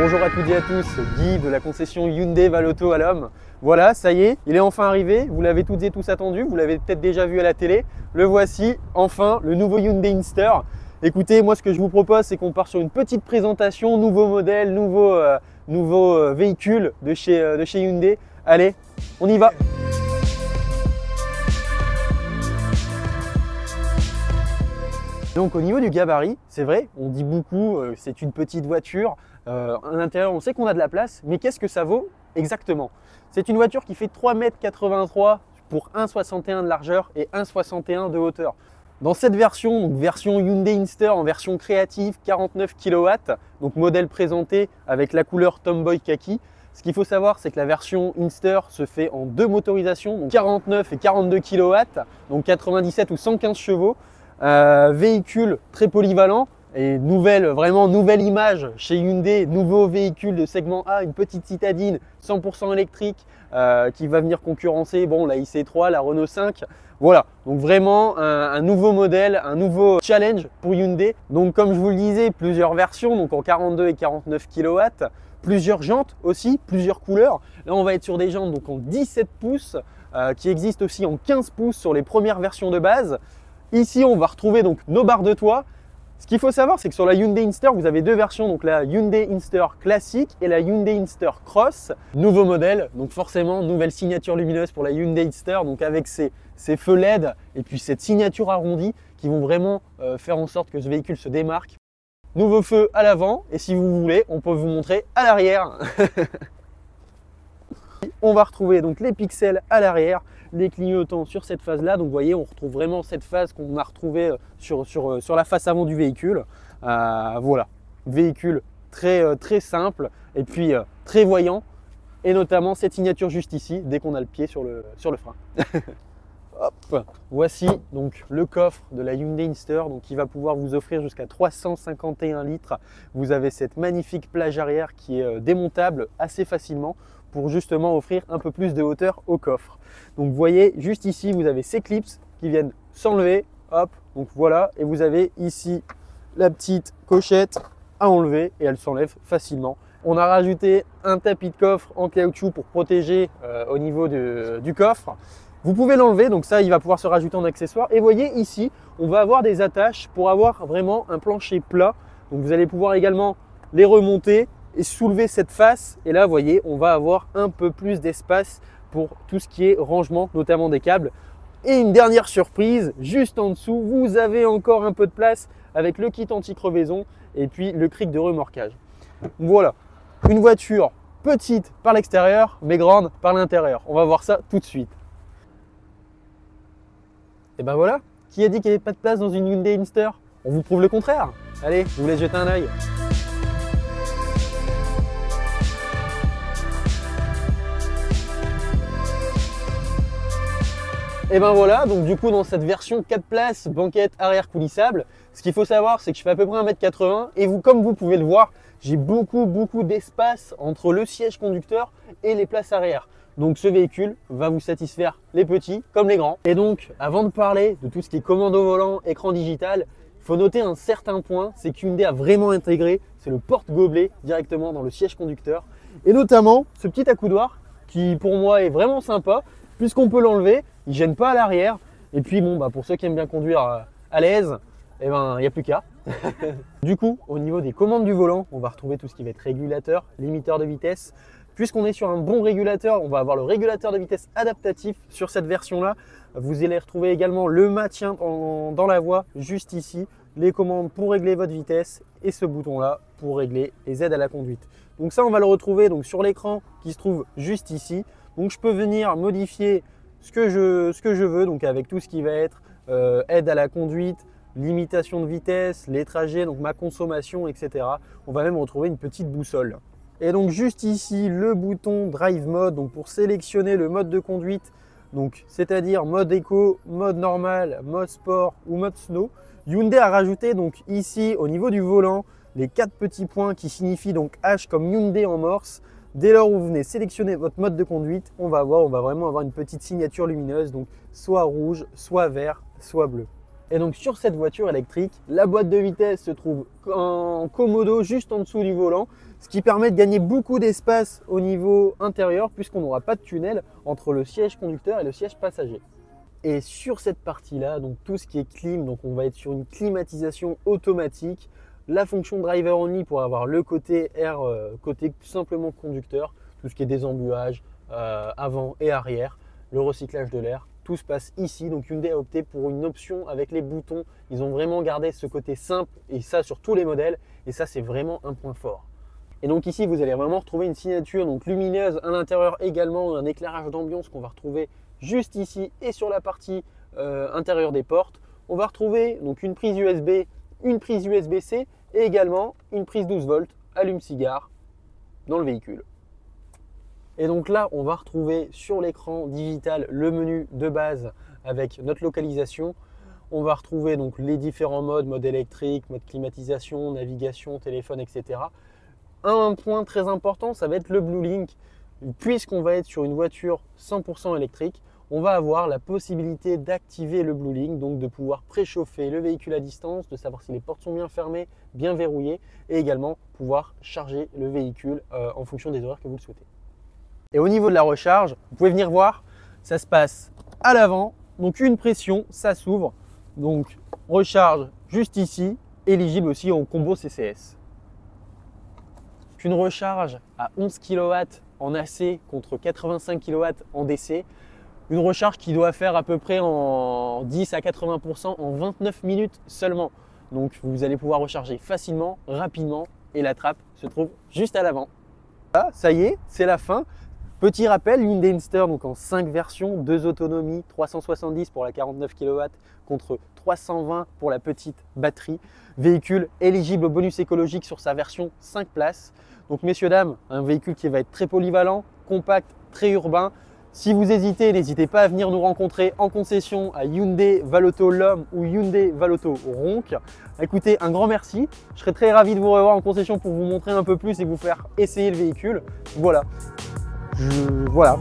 Bonjour à toutes et à tous, Guy de la concession Hyundai Valoto à l'Homme. Voilà, ça y est, il est enfin arrivé, vous l'avez toutes et tous attendu, vous l'avez peut-être déjà vu à la télé. Le voici, enfin, le nouveau Hyundai Inster. Écoutez, moi ce que je vous propose, c'est qu'on part sur une petite présentation, nouveau modèle, nouveau véhicule de chez Hyundai. Allez, on y va! Donc au niveau du gabarit, c'est vrai, on dit beaucoup, c'est une petite voiture. À l'intérieur, on sait qu'on a de la place, mais qu'est-ce que ça vaut exactement? C'est une voiture qui fait 3,83 m pour 1,61 m de largeur et 1,61 m de hauteur. Dans cette version, donc version Hyundai Inster en version créative, 49 kW, donc modèle présenté avec la couleur Tomboy Kaki. Ce qu'il faut savoir, c'est que la version Inster se fait en deux motorisations, donc 49 et 42 kW, donc 97 ou 115 chevaux. Véhicule très polyvalent et vraiment nouvelle image chez Hyundai, nouveau véhicule de segment A, une petite citadine 100% électrique qui va venir concurrencer la IC3, la Renault 5. Voilà, donc vraiment un nouveau modèle, un nouveau challenge pour Hyundai. Donc comme je vous le disais, plusieurs versions, donc en 42 et 49 kW, plusieurs jantes aussi, plusieurs couleurs. Là on va être sur des jantes donc en 17 pouces qui existent aussi en 15 pouces sur les premières versions de base. Ici, on va retrouver donc nos barres de toit. Ce qu'il faut savoir, c'est que sur la Hyundai Inster, vous avez deux versions, donc la Hyundai Inster classique et la Hyundai Inster Cross. Nouveau modèle, donc forcément, nouvelle signature lumineuse pour la Hyundai Inster, donc avec ces feux LED et puis cette signature arrondie qui vont vraiment faire en sorte que ce véhicule se démarque. Nouveau feu à l'avant et si vous voulez, on peut vous montrer à l'arrière. On va retrouver donc les pixels à l'arrière, les clignotants sur cette phase là, donc vous voyez on retrouve vraiment cette phase qu'on a retrouvée sur la face avant du véhicule. Voilà, véhicule très simple et puis très voyant, et notamment cette signature juste ici dès qu'on a le pied sur le frein. Hop. Voici donc le coffre de la Hyundai Inster, donc qui va pouvoir vous offrir jusqu'à 351 litres. Vous avez cette magnifique plage arrière qui est démontable assez facilement pour justement offrir un peu plus de hauteur au coffre. Donc vous voyez juste ici, vous avez ces clips qui viennent s'enlever, hop, donc voilà, et vous avez ici la petite cochette à enlever et elle s'enlève facilement. On a rajouté un tapis de coffre en caoutchouc pour protéger au niveau du coffre. Vous pouvez l'enlever, donc ça il va pouvoir se rajouter en accessoire. Et vous voyez ici, on va avoir des attaches pour avoir vraiment un plancher plat. Donc vous allez pouvoir également les remonter et soulever cette face, et là vous voyez on va avoir un peu plus d'espace pour tout ce qui est rangement, notamment des câbles. Et une dernière surprise, juste en dessous vous avez encore un peu de place avec le kit anti-crevaison et puis le cric de remorquage. Voilà, une voiture petite par l'extérieur mais grande par l'intérieur. On va voir ça tout de suite. Et ben voilà, qui a dit qu'il n'y avait pas de place dans une Hyundai Inster? On vous prouve le contraire. Allez, je vous laisse jeter un œil. Et ben voilà, donc du coup dans cette version 4 places, banquette arrière coulissable, ce qu'il faut savoir c'est que je fais à peu près 1,80 m et comme vous pouvez le voir, j'ai beaucoup d'espace entre le siège conducteur et les places arrière. Donc ce véhicule va vous satisfaire les petits comme les grands. Et donc avant de parler de tout ce qui est commande au volant, écran digital, il faut noter un certain point, c'est qu'Hyundai a vraiment intégré, c'est le porte-gobelet directement dans le siège conducteur. Et notamment ce petit accoudoir qui pour moi est vraiment sympa puisqu'on peut l'enlever. Il ne gêne pas à l'arrière. Et puis pour ceux qui aiment bien conduire à l'aise, il n'y a plus qu'à. Du coup, au niveau des commandes du volant, on va retrouver tout ce qui va être régulateur, limiteur de vitesse. Puisqu'on est sur un bon régulateur, on va avoir le régulateur de vitesse adaptatif sur cette version-là. Vous allez retrouver également le maintien dans la voie juste ici, les commandes pour régler votre vitesse et ce bouton-là pour régler les aides à la conduite. Donc ça, on va le retrouver donc sur l'écran qui se trouve juste ici. Donc je peux venir modifier ce que je veux, donc avec tout ce qui va être aide à la conduite, limitation de vitesse, les trajets, donc ma consommation, etc. On va même retrouver une petite boussole. Et donc juste ici, le bouton Drive Mode, donc pour sélectionner le mode de conduite, donc c'est-à-dire mode éco, mode normal, mode sport ou mode snow. Hyundai a rajouté donc ici au niveau du volant les 4 petits points qui signifient donc H comme Hyundai en morse. Dès lors où vous venez sélectionner votre mode de conduite, on va vraiment avoir une petite signature lumineuse, donc soit rouge, soit vert, soit bleu. Et donc sur cette voiture électrique, la boîte de vitesse se trouve en commodo juste en dessous du volant, ce qui permet de gagner beaucoup d'espace au niveau intérieur puisqu'on n'aura pas de tunnel entre le siège conducteur et le siège passager. Et sur cette partie-là, donc tout ce qui est clim, donc on va être sur une climatisation automatique, la fonction driver only pour avoir le côté air, côté simplement conducteur, tout ce qui est désembuage, avant et arrière, le recyclage de l'air. Tout se passe ici, donc Hyundai a opté pour une option avec les boutons. Ils ont vraiment gardé ce côté simple et ça sur tous les modèles et ça c'est vraiment un point fort. Et donc ici vous allez vraiment retrouver une signature donc lumineuse à l'intérieur également, un éclairage d'ambiance qu'on va retrouver juste ici et sur la partie intérieure des portes. On va retrouver donc une prise USB, une prise USB-C et également une prise 12 volts allume-cigare dans le véhicule. Et donc là, on va retrouver sur l'écran digital le menu de base avec notre localisation. On va retrouver donc les différents modes, mode électrique, mode climatisation, navigation, téléphone, etc. Un point très important, ça va être le Blue Link. Puisqu'on va être sur une voiture 100% électrique, on va avoir la possibilité d'activer le Blue Link, donc de pouvoir préchauffer le véhicule à distance, de savoir si les portes sont bien fermées, bien verrouillées, et également pouvoir charger le véhicule en fonction des horaires que vous le souhaitez. Et au niveau de la recharge, vous pouvez venir voir, ça se passe à l'avant, donc une pression, ça s'ouvre, donc recharge juste ici, éligible aussi en combo CCS. Une recharge à 11 kW en AC contre 85 kW en DC, une recharge qui doit faire à peu près en 10 à 80% en 29 minutes seulement. Donc vous allez pouvoir recharger facilement, rapidement et la trappe se trouve juste à l'avant. Là, ça y est, c'est la fin. Petit rappel, Hyundai Inster donc en 5 versions, 2 autonomies, 370 pour la 49 kW contre 320 pour la petite batterie. Véhicule éligible au bonus écologique sur sa version 5 places. Donc messieurs, dames, un véhicule qui va être très polyvalent, compact, très urbain. Si vous hésitez, n'hésitez pas à venir nous rencontrer en concession à Hyundai Valoto L'Homme ou Hyundai Valoto Ronc. Écoutez, un grand merci. Je serai très ravi de vous revoir en concession pour vous montrer un peu plus et vous faire essayer le véhicule. Voilà. Voilà.